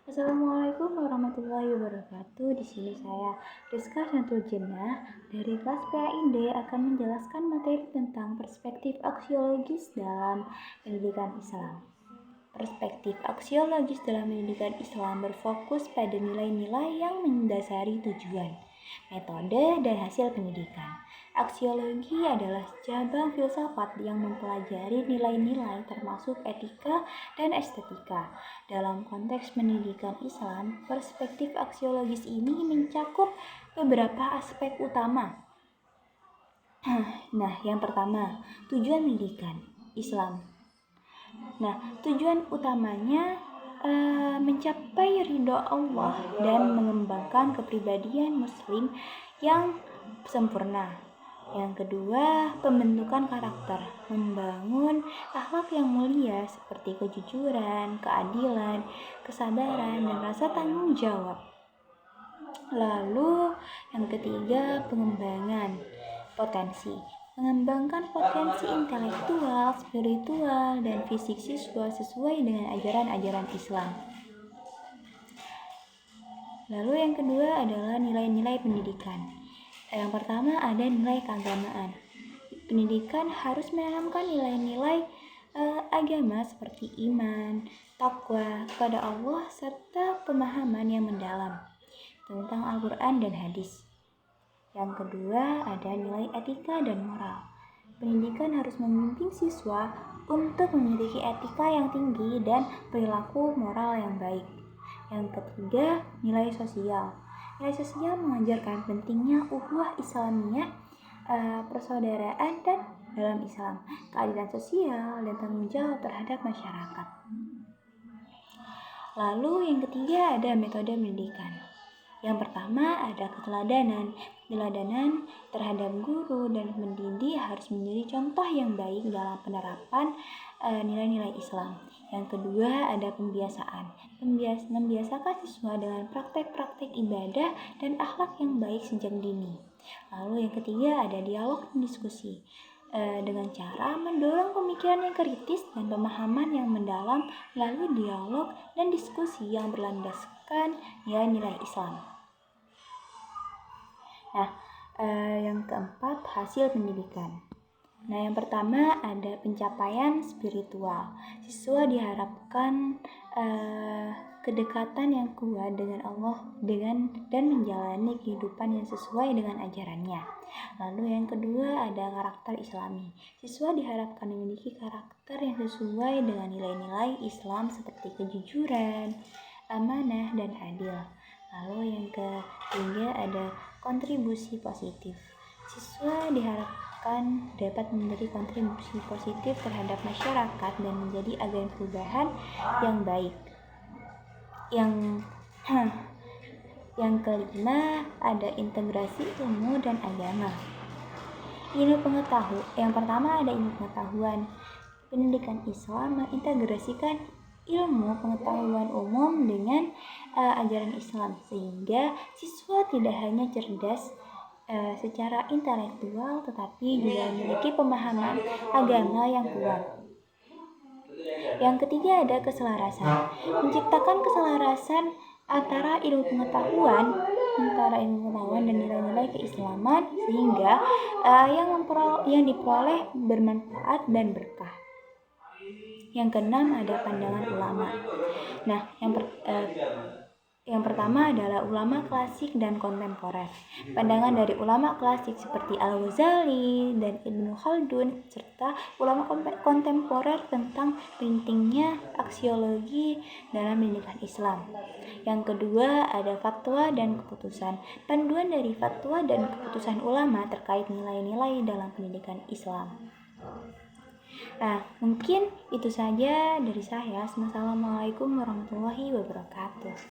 Assalamualaikum warahmatullahi wabarakatuh. Di sini saya Rizka Syantul Jannah dari kelas PAID akan menjelaskan materi tentang perspektif aksiologis dalam pendidikan Islam. Perspektif aksiologis dalam pendidikan Islam berfokus pada nilai-nilai yang mendasari tujuan, metode, dan hasil pendidikan. Aksiologi adalah cabang filsafat yang mempelajari nilai-nilai termasuk etika dan estetika. Dalam konteks pendidikan Islam, perspektif aksiologis ini mencakup beberapa aspek utama. Yang pertama, tujuan pendidikan Islam. Tujuan utamanya mencapai ridho Allah dan mengembangkan kepribadian muslim yang sempurna. Yang kedua, pembentukan karakter, membangun akhlak yang mulia seperti kejujuran, keadilan, kesabaran, dan rasa tanggung jawab. Lalu yang ketiga, pengembangan potensi, mengembangkan potensi intelektual, spiritual, dan fisik siswa sesuai dengan ajaran-ajaran Islam. Lalu yang kedua adalah nilai-nilai pendidikan. Yang pertama ada nilai keagamaan. Pendidikan harus menanamkan nilai-nilai agama seperti iman, takwa kepada Allah, serta pemahaman yang mendalam tentang Al-Quran dan hadis. Yang kedua ada nilai etika dan moral. Pendidikan harus membimbing siswa untuk memiliki etika yang tinggi dan perilaku moral yang baik. Yang ketiga, nilai sosial. Nilai sosial mengajarkan pentingnya ukhuwah Islamiyah, persaudaraan dan dalam Islam, keadilan sosial, dan tanggung jawab terhadap masyarakat. Lalu yang ketiga ada metode pendidikan. Yang pertama ada keteladanan. Keteladanan terhadap guru dan pendidik harus menjadi contoh yang baik dalam penerapan nilai-nilai Islam. Yang kedua ada pembiasaan. Membiasakan siswa dengan praktek-praktek ibadah dan akhlak yang baik sejak dini. Lalu yang ketiga ada dialog dan diskusi. Dengan cara mendorong pemikiran yang kritis dan pemahaman yang mendalam melalui dialog dan diskusi yang berlandaskan nilai-nilai Islam. Yang keempat, hasil pendidikan. Yang pertama ada pencapaian spiritual. Siswa diharapkan kedekatan yang kuat dengan Allah dan menjalani kehidupan yang sesuai dengan ajarannya. Lalu yang kedua ada karakter Islami. Siswa diharapkan memiliki karakter yang sesuai dengan nilai-nilai Islam seperti kejujuran, amanah, dan adil. Lalu yang ketiga ada kontribusi positif. Siswa diharapkan dapat memberi kontribusi positif terhadap masyarakat dan menjadi agen perubahan yang baik. Yang kelima ada integrasi ilmu dan agama. Yang pertama ada ilmu pengetahuan. Pendidikan Islam mengintegrasikan ilmu pengetahuan umum dengan ajaran Islam, sehingga siswa tidak hanya cerdas secara intelektual tetapi juga memiliki pemahaman agama yang kuat. Yang ketiga ada keselarasan. Menciptakan keselarasan antara ilmu pengetahuan dan nilai-nilai keislaman sehingga yang diperoleh bermanfaat dan berkah. Yang keenam ada pandangan ulama. Yang pertama adalah ulama klasik dan kontemporer. Pandangan dari ulama klasik seperti Al-Ghazali dan Ibnu Khaldun serta ulama kontemporer tentang pentingnya aksiologi dalam pendidikan Islam. Yang kedua ada fatwa dan keputusan. Panduan dari fatwa dan keputusan ulama terkait nilai-nilai dalam pendidikan Islam. Mungkin itu saja dari saya. Assalamualaikum warahmatullahi wabarakatuh.